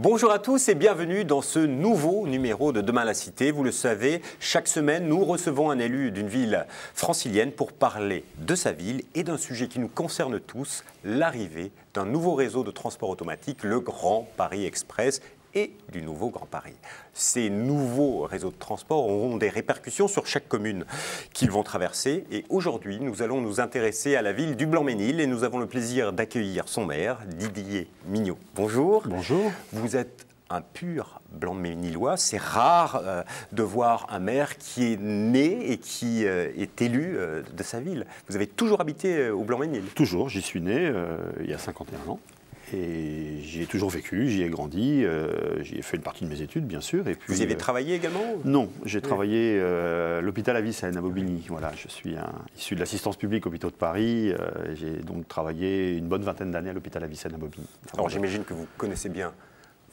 Bonjour à tous et bienvenue dans ce nouveau numéro de Demain la Cité. Vous le savez, chaque semaine, nous recevons un élu d'une ville francilienne pour parler de sa ville et d'un sujet qui nous concerne tous, l'arrivée d'un nouveau réseau de transport automatique, le Grand Paris Express, et du nouveau Grand Paris. Ces nouveaux réseaux de transport auront des répercussions sur chaque commune qu'ils vont traverser. Et aujourd'hui, nous allons nous intéresser à la ville du Blanc-Mesnil et nous avons le plaisir d'accueillir son maire, Didier Mignot. Bonjour. Bonjour. Vous êtes un pur Blanc-Mesnilois. C'est rare de voir un maire qui est né et qui est élu de sa ville. Vous avez toujours habité au Blanc-Mesnil? Toujours, j'y suis né il y a 51 ans. Et j'y ai toujours vécu, j'y ai grandi, j'y ai fait une partie de mes études, bien sûr. Et puis, vous y avez travaillé également? Non, j'ai travaillé à l'hôpital Avicenne à Bobigny. Voilà, je suis issu de l'assistance publique hôpitaux de Paris. J'ai donc travaillé une bonne vingtaine d'années à l'hôpital Avicenne à Bobigny. Alors j'imagine que vous connaissez bien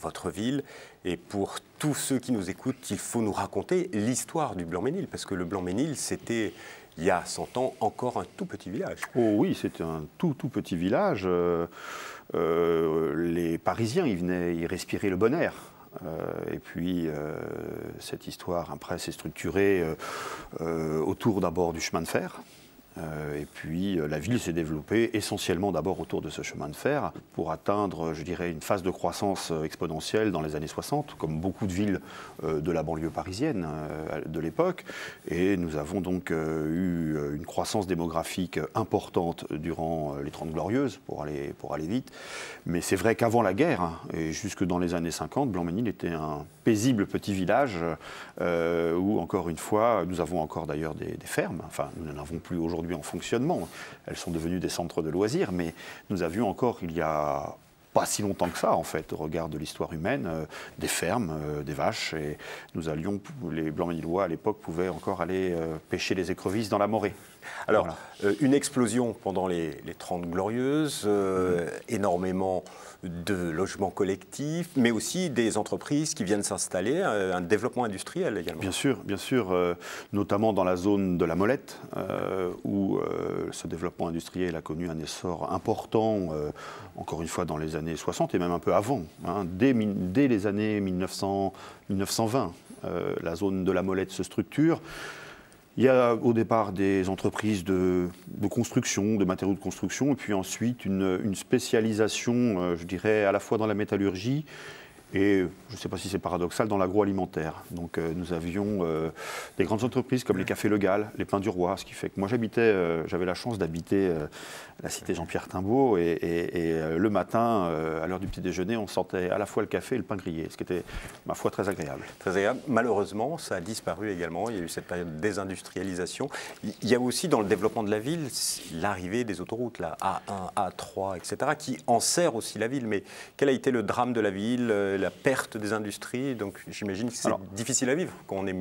votre ville. Et pour tous ceux qui nous écoutent, il faut nous raconter l'histoire du Blanc-Mesnil. Parce que le Blanc-Mesnil, c'était, il y a 100 ans, encore un tout petit village. Oh oui, c'était un tout petit village. Les Parisiens, ils venaient y respirer le bon air. Et puis, cette histoire, après, s'est structurée autour d'abord du chemin de fer. Et puis la ville s'est développée essentiellement d'abord autour de ce chemin de fer pour atteindre, je dirais, une phase de croissance exponentielle dans les années 60, comme beaucoup de villes de la banlieue parisienne de l'époque. Et nous avons donc eu une croissance démographique importante durant les 30 Glorieuses, pour aller vite. Mais c'est vrai qu'avant la guerre, et jusque dans les années 50, Blanc-Mesnil était un paisible petit village où, encore une fois, nous avons encore d'ailleurs des fermes. Enfin, nous n'en avons plus aujourd'hui en fonctionnement. Elles sont devenues des centres de loisirs, mais nous avions encore, il y a pas si longtemps que ça, en fait, au regard de l'histoire humaine, des fermes, des vaches. Et nous allions, les Blanc-Mesnilois à l'époque pouvaient encore aller pêcher les écrevisses dans la Morée. Alors, voilà. Une explosion pendant les 30 Glorieuses, énormément de logements collectifs, mais aussi des entreprises qui viennent s'installer, un développement industriel également. Bien sûr, notamment dans la zone de la Molette, où ce développement industriel a connu un essor important, encore une fois dans les années 60 et même un peu avant, hein, dès les années 1920, la zone de la Molette se structure. Il y a au départ des entreprises de construction, de matériaux de construction, et puis ensuite une spécialisation, je dirais, à la fois dans la métallurgie et, je ne sais pas si c'est paradoxal, dans l'agroalimentaire. Donc nous avions des grandes entreprises comme les Cafés Le Gall, les Pains du Roi, ce qui fait que moi j'avais la chance d'habiter la cité Jean-Pierre Timbaud, et le matin, à l'heure du petit déjeuner, on sentait à la fois le café et le pain grillé, ce qui était, ma foi, très agréable. Très agréable. Malheureusement, ça a disparu également. Il y a eu cette période de désindustrialisation. Il y a aussi dans le développement de la ville l'arrivée des autoroutes, la A1, A3, etc., qui enserrent aussi la ville. Mais quel a été le drame de la ville, la perte des industries? Donc j'imagine que c'est difficile à vivre quand on est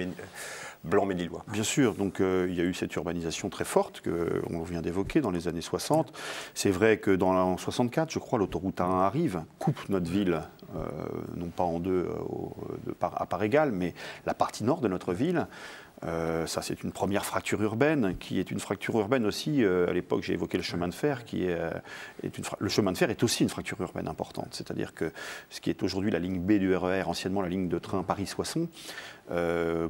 Blanc-Mesnilois. Bien sûr, donc il y a eu cette urbanisation très forte qu'on vient d'évoquer dans les années 60. C'est vrai que en 64, je crois, l'autoroute A1 arrive, coupe notre ville, non pas en deux à part égale, mais la partie nord de notre ville. Ça, c'est une première fracture urbaine, qui est une fracture urbaine aussi. À l'époque, j'ai évoqué le chemin de fer, le chemin de fer est aussi une fracture urbaine importante. C'est-à-dire que ce qui est aujourd'hui la ligne B du RER, anciennement la ligne de train Paris-Soissons,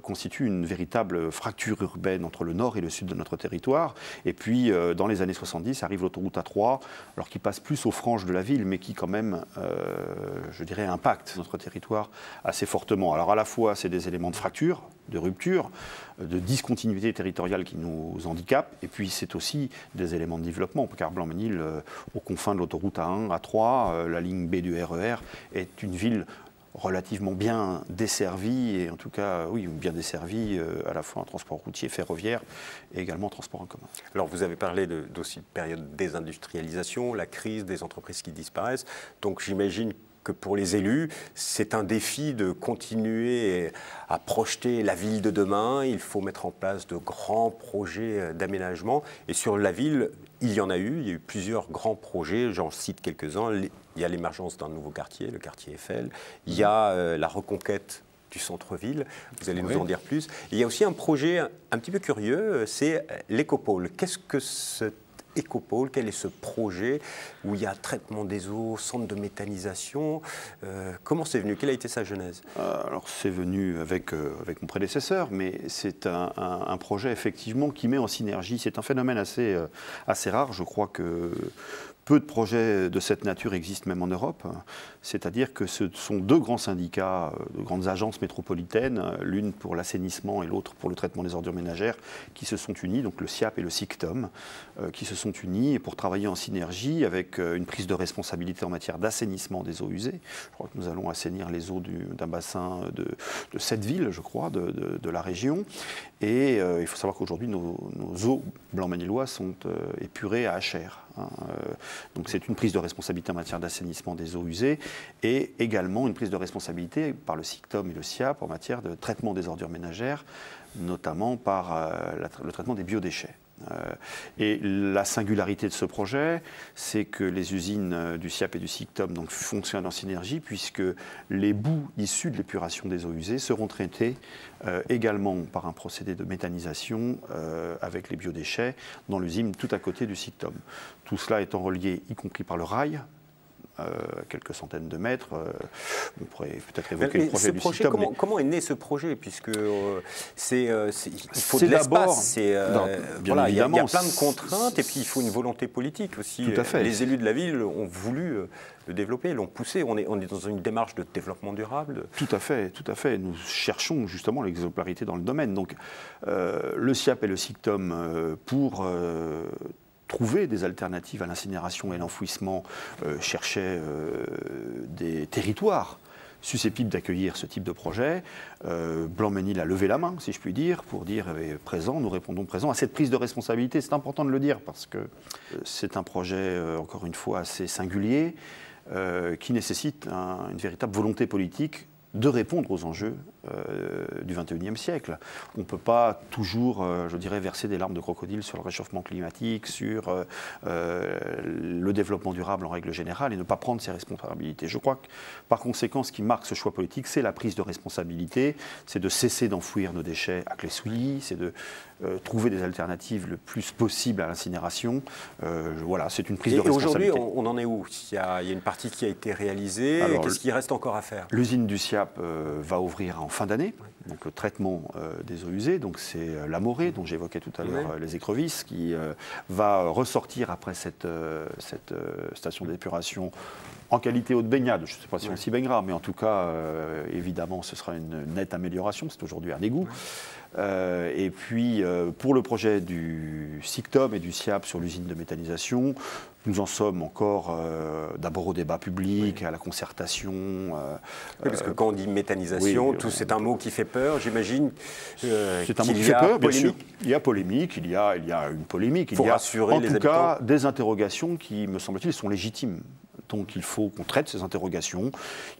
constitue une véritable fracture urbaine entre le nord et le sud de notre territoire. Et puis, dans les années 70, arrive l'autoroute A3, alors qui passe plus aux franges de la ville, mais qui quand même, je dirais, impacte notre territoire assez fortement. Alors à la fois, c'est des éléments de fracture, de rupture, de discontinuité territoriale qui nous handicapent, et puis c'est aussi des éléments de développement, car Blanc-Mesnil, aux confins de l'autoroute A1, A3, la ligne B du RER, est une ville relativement bien desservie, et en tout cas, oui, bien desservie, à la fois en transport routier, ferroviaire, et également en transport en commun. Alors vous avez parlé d'aussi de période de désindustrialisation, la crise des entreprises qui disparaissent, donc j'imagine que pour les élus, c'est un défi de continuer à projeter la ville de demain. Il faut mettre en place de grands projets d'aménagement. Et sur la ville, il y en a eu. Il y a eu plusieurs grands projets. J'en cite quelques-uns. Il y a l'émergence d'un nouveau quartier, le quartier Eiffel. Il y a la reconquête du centre-ville. Vous allez nous en dire plus. Il y a aussi un projet un petit peu curieux, c'est l'écopôle. Qu'est-ce que cet Écopole. Quel est ce projet où il y a traitement des eaux, centre de méthanisation? Comment c'est venu? Quelle a été sa genèse? Alors c'est venu avec mon prédécesseur, mais c'est un projet effectivement qui met en synergie. C'est un phénomène assez rare. Je crois que peu de projets de cette nature existent même en Europe. C'est-à-dire que ce sont deux grands syndicats, de grandes agences métropolitaines, l'une pour l'assainissement et l'autre pour le traitement des ordures ménagères, qui se sont unis, donc le SIAP et le SICTOM, qui se sont unis pour travailler en synergie avec une prise de responsabilité en matière d'assainissement des eaux usées. Je crois que nous allons assainir les eaux d'un bassin de 7 villes, je crois, de la région. Et il faut savoir qu'aujourd'hui, nos eaux blanc-manilloises sont épurées à HR. Donc c'est une prise de responsabilité en matière d'assainissement des eaux usées et également une prise de responsabilité par le SICTOM et le SIAP en matière de traitement des ordures ménagères, notamment par le traitement des biodéchets. Et la singularité de ce projet, c'est que les usines du SIAP et du SICTOM donc, fonctionnent en synergie puisque les boues issues de l'épuration des eaux usées seront traitées également par un procédé de méthanisation avec les biodéchets dans l'usine tout à côté du SICTOM. Tout cela étant relié, y compris par le rail, quelques centaines de mètres. On pourrait peut-être évoquer le projet du SICTOM. Comment est né ce projet? Puisque il faut de l'espace. Il y a plein de contraintes et puis il faut une volonté politique aussi. Tout à fait. Les élus de la ville ont voulu le développer, l'ont poussé. On est dans une démarche de développement durable. Tout à fait, tout à fait. Nous cherchons justement l'exemplarité dans le domaine. Donc le SIAP et le SICTOM pour trouver des alternatives à l'incinération et l'enfouissement, cherchaient des territoires susceptibles d'accueillir ce type de projet. Blanc-Ménil a levé la main, si je puis dire, pour dire présent, nous répondons présent à cette prise de responsabilité. C'est important de le dire parce que c'est un projet, encore une fois, assez singulier, qui nécessite une véritable volonté politique de répondre aux enjeux du XXIe siècle. On ne peut pas toujours, je dirais, verser des larmes de crocodile sur le réchauffement climatique, sur le développement durable en règle générale et ne pas prendre ses responsabilités. Je crois que, par conséquent, ce qui marque ce choix politique, c'est la prise de responsabilité, c'est de cesser d'enfouir nos déchets à clé souillée, c'est de trouver des alternatives le plus possible à l'incinération. Voilà, c'est une prise de responsabilité. Et aujourd'hui, on en est où? Il y a une partie qui a été réalisée. Qu'est-ce qui reste encore à faire? L'usine du SIAP va ouvrir en fin d'année, donc le traitement des eaux usées. Donc c'est l'Amoré, dont j'évoquais tout à l'heure les écrevisses, qui va ressortir après cette station d'épuration en qualité eau de baignade. Je ne sais pas si on s'y baignera, mais en tout cas, évidemment, ce sera une nette amélioration. C'est aujourd'hui un égout. Et puis, pour le projet du SICTOM et du SIAP sur l'usine de méthanisation, nous en sommes encore d'abord au débat public, à la concertation. Parce que quand on dit méthanisation, c'est un mot qui fait peur, j'imagine. C'est un mot qui fait peur, bien sûr. Il y a polémique, il y a une polémique. Il y a en tout cas des interrogations qui, me semble-t-il, sont légitimes. Donc il faut qu'on traite ces interrogations,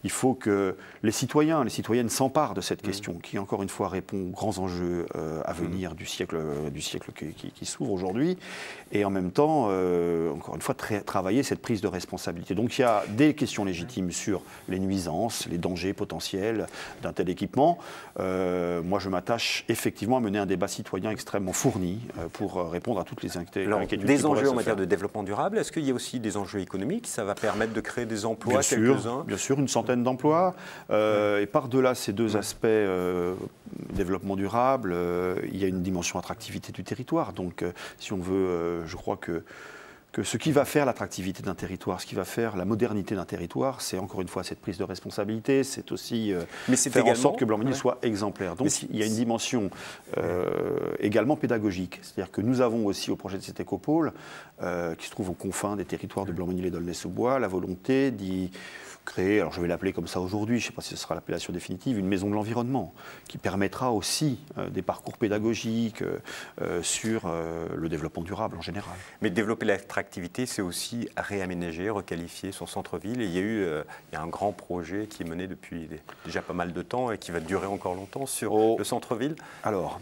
il faut que les citoyens, les citoyennes s'emparent de cette question qui, encore une fois, répond aux grands enjeux à venir du siècle qui s'ouvre aujourd'hui, et en même temps, encore une fois, travailler cette prise de responsabilité. Donc il y a des questions légitimes sur les nuisances, les dangers potentiels d'un tel équipement. Moi, je m'attache effectivement à mener un débat citoyen extrêmement fourni pour répondre à toutes les inquiétudes. Des enjeux en matière de développement durable, est-ce qu'il y a aussi des enjeux économiques? Ça va permettre de créer des emplois, quelques-uns? Bien sûr, une centaine d'emplois. Et par-delà ces deux aspects, développement durable, il y a une dimension attractivité du territoire. Donc, si on veut, je crois que ce qui va faire l'attractivité d'un territoire, ce qui va faire la modernité d'un territoire, c'est encore une fois cette prise de responsabilité, c'est aussi faire en sorte que Blanc-Ménil soit exemplaire. Donc il y a une dimension également pédagogique. C'est-à-dire que nous avons aussi au projet de cette écopole, qui se trouve aux confins des territoires de Blanc-Ménil et d'Aulnay-sous-Bois, la volonté d'y créer, alors je vais l'appeler comme ça aujourd'hui, je ne sais pas si ce sera l'appellation définitive, une maison de l'environnement, qui permettra aussi des parcours pédagogiques sur le développement durable en général. Mais développer l'attractivité, c'est aussi réaménager, requalifier son centre-ville. Et il y a un grand projet qui est mené depuis déjà pas mal de temps et qui va durer encore longtemps sur le centre-ville. Alors,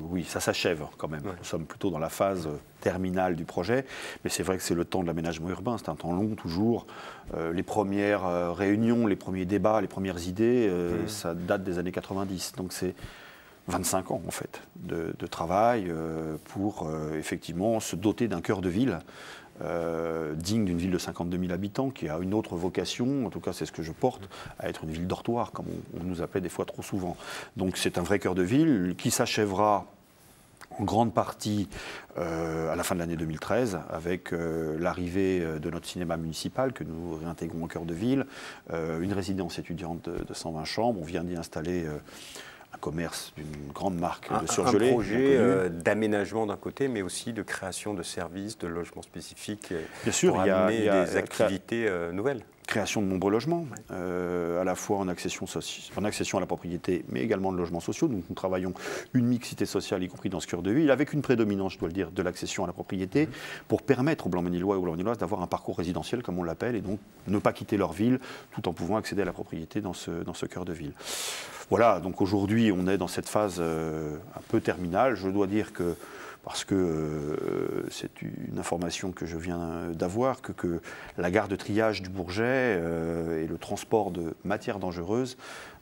oui, ça s'achève quand même. Nous sommes plutôt dans la phase terminale du projet, mais c'est vrai que c'est le temps de l'aménagement urbain, c'est un temps long toujours. Les premières réunions, les premiers débats, les premières idées, ça date des années 90. Donc 25 ans en fait de travail pour effectivement se doter d'un cœur de ville digne d'une ville de 52 000 habitants, qui a une autre vocation, en tout cas c'est ce que je porte, à être une ville dortoir, comme on nous appelait des fois trop souvent. Donc c'est un vrai cœur de ville qui s'achèvera en grande partie à la fin de l'année 2013, avec l'arrivée de notre cinéma municipal que nous réintégrons au cœur de ville, une résidence étudiante de 120 chambres. On vient d'y installer un commerce d'une grande marque de surgelés. Un projet d'aménagement d'un côté, mais aussi de création de services, de logements spécifiques, bien sûr, pour amener des activités nouvelles. Création de nombreux logements, à la fois en accession à la propriété, mais également de logements sociaux. Donc nous travaillons une mixité sociale, y compris dans ce cœur de ville, avec une prédominance, je dois le dire, de l'accession à la propriété, pour permettre aux Blanc-Ménillois et aux Blanc-Ménilloises d'avoir un parcours résidentiel, comme on l'appelle, et donc ne pas quitter leur ville, tout en pouvant accéder à la propriété dans ce cœur de ville. Voilà, donc aujourd'hui, on est dans cette phase un peu terminale. Je dois dire que, parce que c'est une information que je viens d'avoir, que la gare de triage du Bourget et le transport de matières dangereuses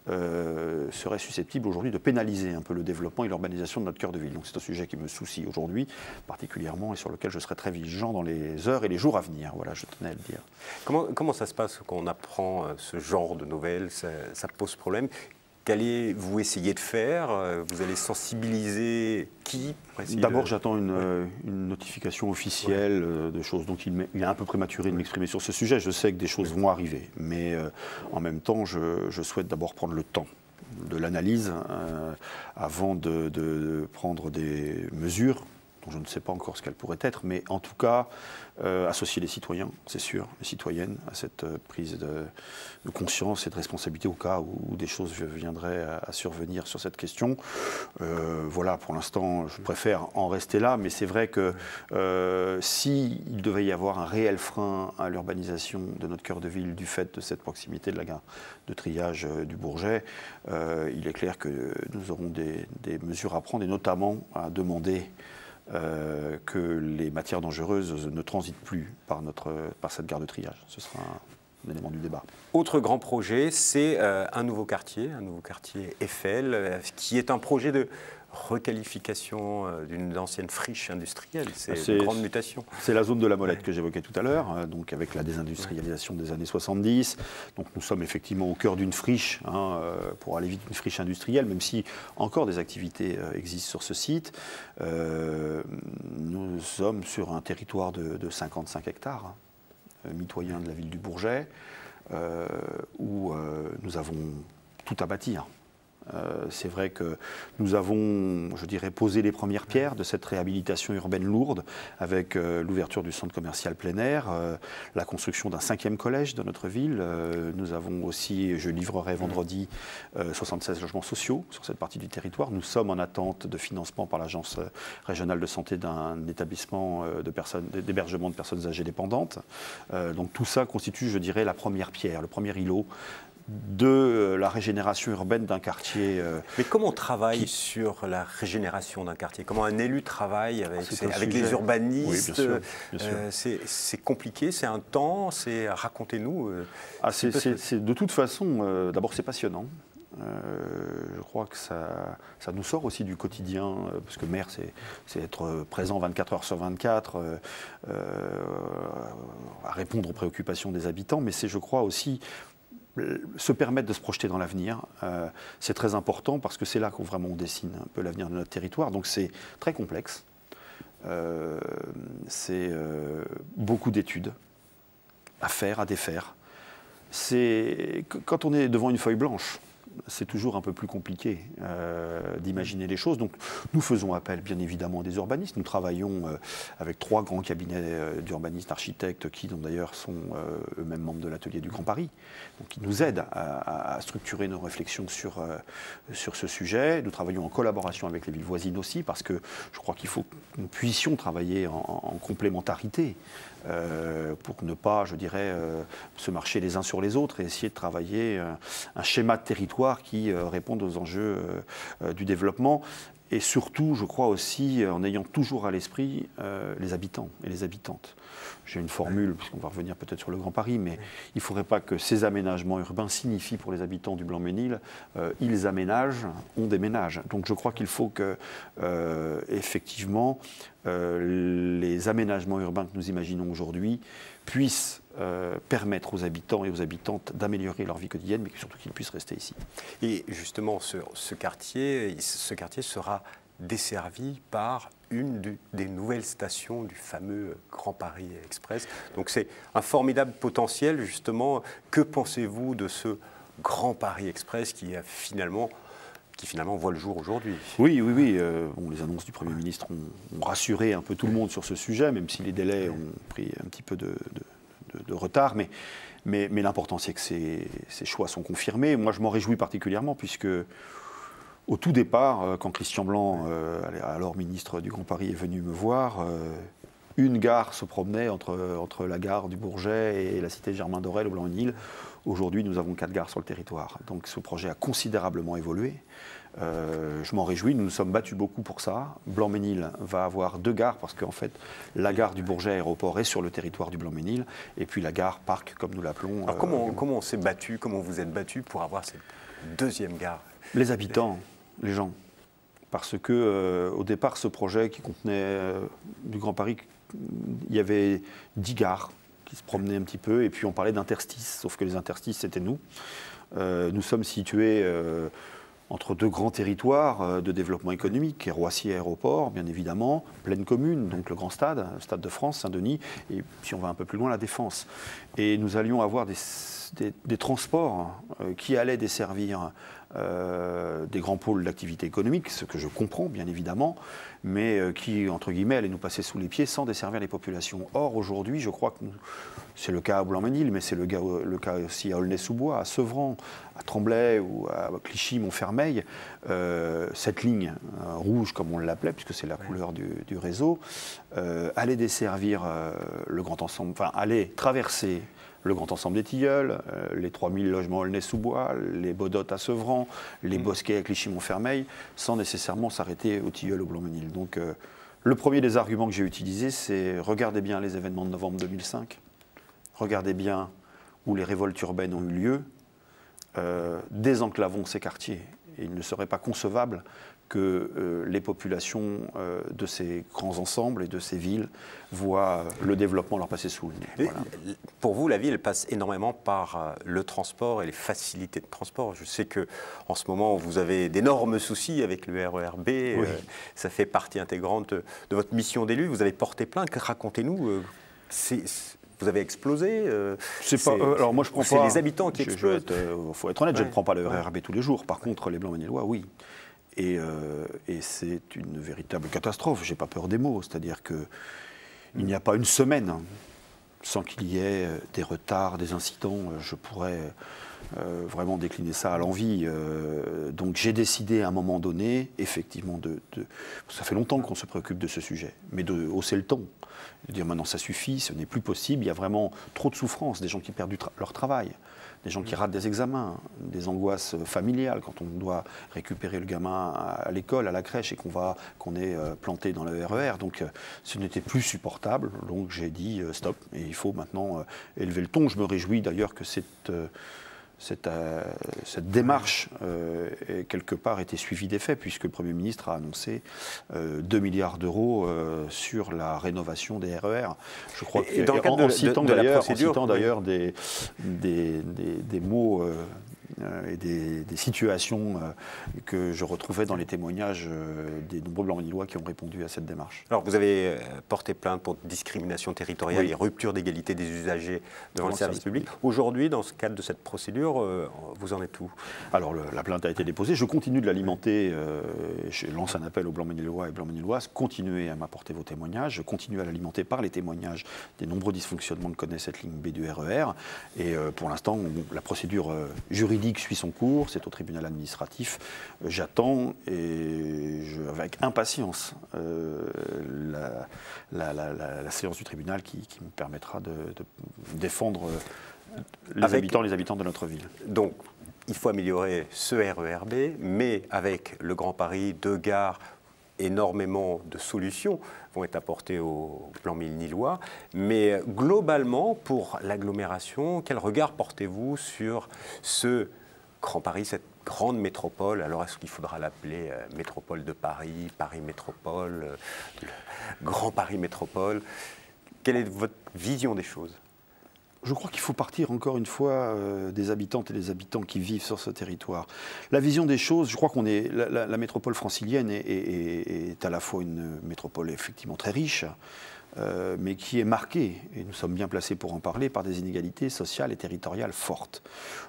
seraient susceptibles aujourd'hui de pénaliser un peu le développement et l'urbanisation de notre cœur de ville. Donc c'est un sujet qui me soucie aujourd'hui particulièrement et sur lequel je serai très vigilant dans les heures et les jours à venir. Voilà, je tenais à le dire. Comment ça se passe quand on apprend ce genre de nouvelles? Ça pose problème? Qu'allez-vous essayer de faire? Vous allez sensibiliser qui? D'abord, j'attends une notification officielle de choses. Donc, il est un peu prématuré de m'exprimer sur ce sujet. Je sais que des choses vont arriver. Mais en même temps, je souhaite d'abord prendre le temps de l'analyse avant de prendre des mesures dont je ne sais pas encore ce qu'elles pourraient être. Mais en tout cas, associer les citoyens, c'est sûr, les citoyennes, à cette prise de conscience et de responsabilité au cas où des choses viendraient à survenir sur cette question. Voilà, pour l'instant, je préfère en rester là, mais c'est vrai que s'il devait y avoir un réel frein à l'urbanisation de notre cœur de ville du fait de cette proximité de la gare de triage du Bourget, il est clair que nous aurons des mesures à prendre, et notamment à demander que les matières dangereuses ne transitent plus par cette gare de triage. Ce sera un élément du débat. Autre grand projet, c'est un nouveau quartier Eiffel, qui est un projet de requalification d'une ancienne friche industrielle. C'est une grande mutation. C'est la zone de la Molette que j'évoquais tout à l'heure, donc avec la désindustrialisation des années 70. Donc nous sommes effectivement au cœur d'une friche, pour aller vite, une friche industrielle, même si encore des activités existent sur ce site. Nous sommes sur un territoire de 55 hectares, mitoyen de la ville du Bourget, où nous avons tout à bâtir. C'est vrai que nous avons, je dirais, posé les premières pierres de cette réhabilitation urbaine lourde avec l'ouverture du centre commercial plein air, la construction d'un 5e collège dans notre ville. Nous avons aussi, je livrerai vendredi, 76 logements sociaux sur cette partie du territoire. Nous sommes en attente de financement par l'Agence régionale de santé d'un établissement d'hébergement de personnes âgées dépendantes. Donc tout ça constitue, je dirais, la première pierre, le premier îlot de la régénération urbaine d'un quartier. Mais comment on travaille sur la régénération d'un quartier? Comment un élu travaille avec les urbanistes? Oui, bien sûr. C'est compliqué, c'est un temps, racontez-nous. De toute façon, d'abord c'est passionnant. Je crois que ça nous sort aussi du quotidien, parce que maire, c'est être présent 24 heures sur 24, à répondre aux préoccupations des habitants, mais c'est, je crois, aussi se permettre de se projeter dans l'avenir. C'est très important parce que c'est là qu'on vraiment dessine un peu l'avenir de notre territoire. Donc c'est très complexe. C'est beaucoup d'études à faire, à défaire. Quand on est devant une feuille blanche, c'est toujours un peu plus compliqué d'imaginer les choses. Donc nous faisons appel bien évidemment à des urbanistes. Nous travaillons avec 3 grands cabinets d'urbanistes, architectes, qui d'ailleurs sont eux-mêmes membres de l'atelier du Grand Paris, donc qui nous aident à structurer nos réflexions sur ce sujet. Nous travaillons en collaboration avec les villes voisines aussi, parce que je crois qu'il faut que nous puissions travailler en complémentarité pour ne pas, je dirais, se marcher les uns sur les autres et essayer de travailler un schéma de territoire qui réponde aux enjeux du développement. Et surtout, je crois aussi, en ayant toujours à l'esprit les habitants et les habitantes. J'ai une formule, puisqu'on va revenir peut-être sur le Grand Paris, mais il ne faudrait pas que ces aménagements urbains signifient pour les habitants du Blanc-Ménil, ils aménagent, on déménage. Donc je crois qu'il faut que, effectivement, les aménagements urbains que nous imaginons aujourd'hui puissent permettre aux habitants et aux habitantes d'améliorer leur vie quotidienne, mais surtout qu'ils puissent rester ici. Et justement, ce quartier sera desservi par une des nouvelles stations du fameux Grand Paris Express. Donc c'est un formidable potentiel, justement. Que pensez-vous de ce Grand Paris Express qui finalement voit le jour aujourd'hui? Oui. Bon, les annonces du Premier ministre ont rassuré un peu tout le monde sur ce sujet, même si les délais ont pris un petit peu de retard. Mais l'important, c'est que ces choix sont confirmés. Moi, je m'en réjouis particulièrement, puisque au tout départ, quand Christian Blanc, alors ministre du Grand Paris, est venu me voir, une gare se promenait entre la gare du Bourget et la cité Germain-Dorel au Blanc-Ménil. Aujourd'hui, nous avons 4 gares sur le territoire. Donc ce projet a considérablement évolué. Je m'en réjouis, nous nous sommes battus beaucoup pour ça. Blanc-Ménil va avoir 2 gares parce qu'en fait, la gare du Bourget aéroport est sur le territoire du Blanc-Ménil et puis la gare Parc, comme nous l'appelons. Alors comment on s'est battu, comment vous êtes battu pour avoir cette 2e gare? Les habitants, les gens. Parce que au départ, ce projet qui contenait du Grand Paris, il y avait 10 gares qui se promenaient un petit peu et puis on parlait d'interstices, sauf que les interstices, c'était nous. Nous sommes situés entre 2 grands territoires de développement économique, Roissy Aéroport, bien évidemment, pleine commune, donc le grand stade, Stade de France, Saint-Denis, et si on va un peu plus loin, la Défense. Et nous allions avoir des transports qui allaient desservir des grands pôles d'activité économique, ce que je comprends bien évidemment, mais qui, entre guillemets, allaient nous passer sous les pieds sans desservir les populations. Or, aujourd'hui, je crois que c'est le cas à Blanc-Ménil, mais c'est le cas aussi à Aulnay-sous-Bois, à Sevran, à Tremblay ou à Clichy-Montfermeil. Cette ligne rouge, comme on l'appelait, puisque c'est la couleur du réseau, allait desservir le grand ensemble, enfin, allait traverser le grand ensemble des Tilleuls, les 3000 logements Aulnay-sous-Bois, les Bodottes à Sevran, les Bosquets à Clichy-Montfermeil, sans nécessairement s'arrêter aux Tilleuls, au Blanc-Ménil. Donc le premier des arguments que j'ai utilisé, c'est regardez bien les événements de novembre 2005, regardez bien où les révoltes urbaines ont eu lieu, désenclavons ces quartiers. Et il ne serait pas concevable que les populations de ces grands ensembles et de ces villes voient le développement leur passer sous le nez. Voilà. Pour vous, la ville passe énormément par le transport et les facilités de transport. Je sais qu'en ce moment, vous avez d'énormes soucis avec le RER B. Oui. Ça fait partie intégrante de votre mission d'élu. Vous avez porté plainte. Racontez-nous. Vous avez explosé. Alors moi, je prends pas. C'est les habitants qui explosent. Il faut être honnête, je ne prends pas le RER B tous les jours. Par contre, les Blanc-Ménilois, oui. Et c'est une véritable catastrophe, je n'ai pas peur des mots, c'est-à-dire qu'il n'y a pas une semaine sans qu'il y ait des retards, des incidents, je pourrais vraiment décliner ça à l'envi. Donc j'ai décidé à un moment donné, effectivement, ça fait longtemps qu'on se préoccupe de ce sujet, mais de hausser le ton, de dire maintenant ça suffit, ce n'est plus possible, il y a vraiment trop de souffrance, des gens qui perdent leur travail. Des gens qui ratent des examens, des angoisses familiales quand on doit récupérer le gamin à l'école, à la crèche et qu'on est planté dans le RER. Donc ce n'était plus supportable. Donc j'ai dit stop. Et il faut maintenant élever le ton. Je me réjouis d'ailleurs que cette démarche, quelque part, était suivie des faits, puisque le Premier ministre a annoncé 2 milliards d'euros sur la rénovation des RER. Je crois en citant d'ailleurs des mots et des situations que je retrouvais dans les témoignages des nombreux Blanc-Ménilois qui ont répondu à cette démarche. Alors vous avez porté plainte pour discrimination territoriale et rupture d'égalité des usagers devant le service public. Aujourd'hui, dans ce cadre de cette procédure, vous en êtes où? Alors la plainte a été déposée, je continue de l'alimenter, je lance un appel aux Blanc-Ménilois et Blanc-Méniloises, continuez à m'apporter vos témoignages, je continue à l'alimenter par les témoignages des nombreux dysfonctionnements que connaît cette ligne B du RER, et pour l'instant, la procédure juridique suit son cours, c'est au tribunal administratif. J'attends avec impatience la séance du tribunal qui me permettra de défendre les habitants de notre ville. Donc, il faut améliorer ce RER B, mais avec le Grand Paris, 2 gares, énormément de solutions vont être apportées au Blanc-Ménillois. Mais globalement, pour l'agglomération, quel regard portez-vous sur ce Grand Paris, cette grande métropole? Alors, est-ce qu'il faudra l'appeler métropole de Paris, Paris Métropole, Grand Paris Métropole? Quelle est votre vision des choses? Je crois qu'il faut partir encore une fois des habitantes et des habitants qui vivent sur ce territoire. La vision des choses, je crois qu'on est la métropole francilienne est à la fois une métropole effectivement très riche, mais qui est marquée, et nous sommes bien placés pour en parler, par des inégalités sociales et territoriales fortes.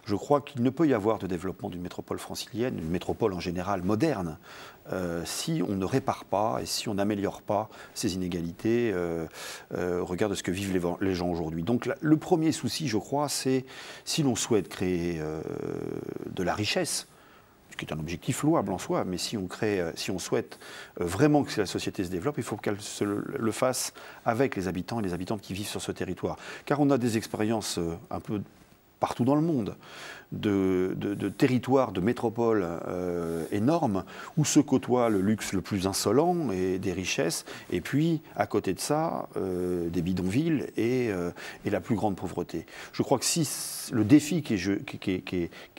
Je crois qu'il ne peut y avoir de développement d'une métropole francilienne, une métropole en général moderne, si on ne répare pas et si on n'améliore pas ces inégalités au regard de ce que vivent les gens aujourd'hui. Donc le premier souci, je crois, c'est si l'on souhaite créer de la richesse, ce qui est un objectif louable en soi, mais si on souhaite vraiment que la société se développe, il faut qu'elle le fasse avec les habitants et les habitantes qui vivent sur ce territoire. Car on a des expériences un peu partout dans le monde, de territoires, de métropoles énormes, où se côtoie le luxe le plus insolent et des richesses, et puis, à côté de ça, des bidonvilles et la plus grande pauvreté. Je crois que si le défi qui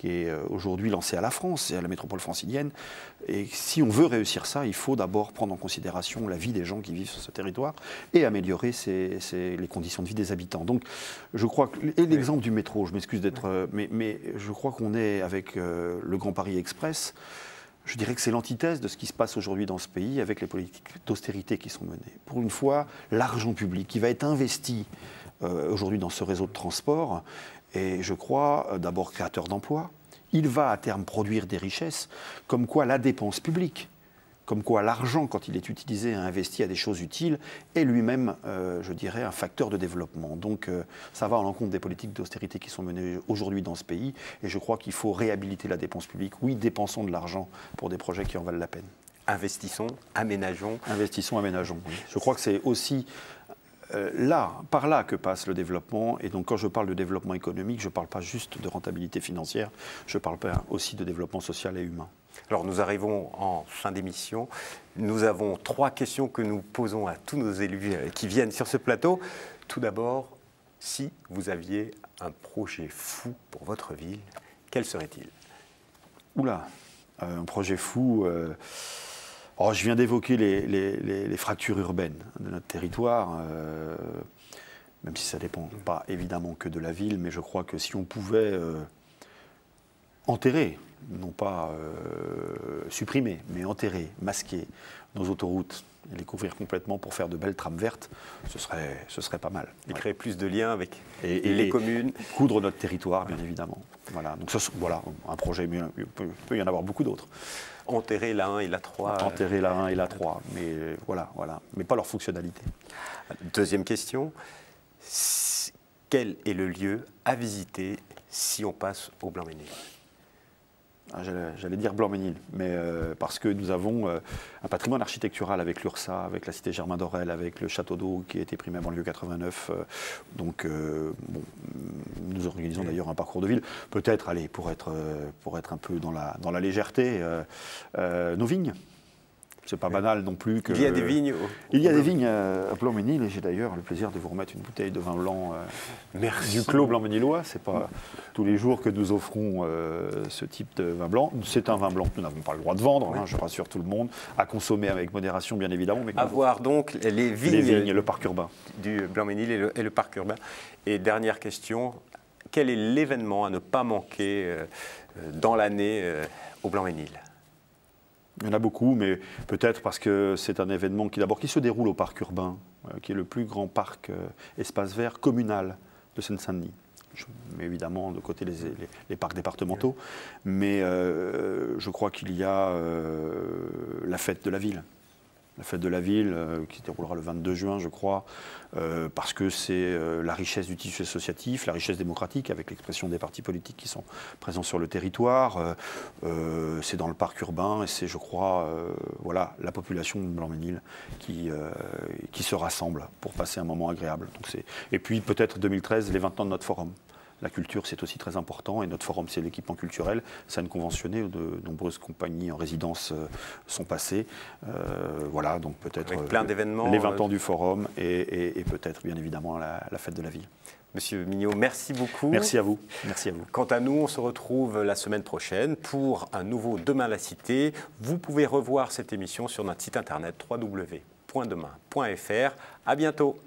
est aujourd'hui lancé à la France et à la métropole francilienne, et si on veut réussir ça, il faut d'abord prendre en considération la vie des gens qui vivent sur ce territoire et améliorer les conditions de vie des habitants. Donc, je crois que, et l'exemple du métro, je m'excuse d'être, mais je crois qu'on est avec le Grand Paris Express. Je dirais que c'est l'antithèse de ce qui se passe aujourd'hui dans ce pays avec les politiques d'austérité qui sont menées. Pour une fois, l'argent public qui va être investi aujourd'hui dans ce réseau de transport est, je crois, d'abord créateur d'emplois. Il va à terme produire des richesses, comme quoi la dépense publique, comme quoi l'argent, quand il est utilisé et investi à des choses utiles, est lui-même, je dirais, un facteur de développement. Donc ça va à l'encontre des politiques d'austérité qui sont menées aujourd'hui dans ce pays, et je crois qu'il faut réhabiliter la dépense publique. Oui, dépensons de l'argent pour des projets qui en valent la peine. Investissons, aménageons. Investissons, aménageons, oui. Je crois que c'est aussi par là que passe le développement. Et donc quand je parle de développement économique, je ne parle pas juste de rentabilité financière, je parle aussi de développement social et humain. Alors nous arrivons en fin d'émission. Nous avons 3 questions que nous posons à tous nos élus qui viennent sur ce plateau. Tout d'abord, si vous aviez un projet fou pour votre ville, quel serait-il? Oula, un projet fou... Oh, je viens d'évoquer les fractures urbaines de notre territoire, même si ça ne dépend pas évidemment que de la ville, mais je crois que si on pouvait enterrer, non pas supprimer, mais enterrer, masquer nos autoroutes et les couvrir complètement pour faire de belles trames vertes, ce serait pas mal. Et créer plus de liens avec les communes. Coudre notre territoire, bien évidemment. Voilà, donc voilà, un projet, mais il peut y en avoir beaucoup d'autres. Enterrer la 1 et la 3. Enterrer la 1 et la 3, mais voilà, mais pas leur fonctionnalité. Deuxième question, quel est le lieu à visiter si on passe au Blanc-Ménil? J'allais dire Blanc-Ménil, mais parce que nous avons un patrimoine architectural avec l'URSA, avec la cité Germain d'Orel, avec le château d'eau qui a été primé en banlieue 89. Donc, bon, nous organisons d'ailleurs un parcours de ville. Peut-être, allez, pour être un peu dans la légèreté, nos vignes. C'est pas banal non plus que... Il y a des vignes Il y a des vignes à Blanc-Ménil, et j'ai d'ailleurs le plaisir de vous remettre une bouteille de vin blanc du Clos Blanc-Ménillois. C'est pas tous les jours que nous offrons ce type de vin blanc. C'est un vin blanc que nous n'avons pas le droit de vendre, hein, je rassure tout le monde, à consommer avec modération bien évidemment. Mais à voir donc les vignes et le parc urbain. Du Blanc-Ménil et le parc urbain. Et dernière question, quel est l'événement à ne pas manquer dans l'année au Blanc-Ménil? Il y en a beaucoup, mais peut-être parce que c'est un événement qui se déroule au parc urbain, qui est le plus grand parc espace vert communal de Seine-Saint-Denis. Je mets évidemment de côté les parcs départementaux, mais je crois qu'il y a la fête de la ville. La fête de la ville qui se déroulera le 22 juin, je crois, parce que c'est la richesse du tissu associatif, la richesse démocratique avec l'expression des partis politiques qui sont présents sur le territoire. C'est dans le parc urbain et c'est, je crois, voilà, la population de Blanc-Ménil qui se rassemble pour passer un moment agréable. Donc et puis peut-être 2013, les 20 ans de notre forum. La culture, c'est aussi très important et notre forum, c'est l'équipement culturel. C'est une conventionnée où de nombreuses compagnies en résidence sont passées. Voilà, donc peut-être plein d'événements. Les 20 ans du forum et peut-être bien évidemment la fête de la ville. Monsieur Mignot, merci beaucoup. Merci à vous. Merci à vous. Quant à nous, on se retrouve la semaine prochaine pour un nouveau Demain la Cité. Vous pouvez revoir cette émission sur notre site internet www.demain.fr. À bientôt.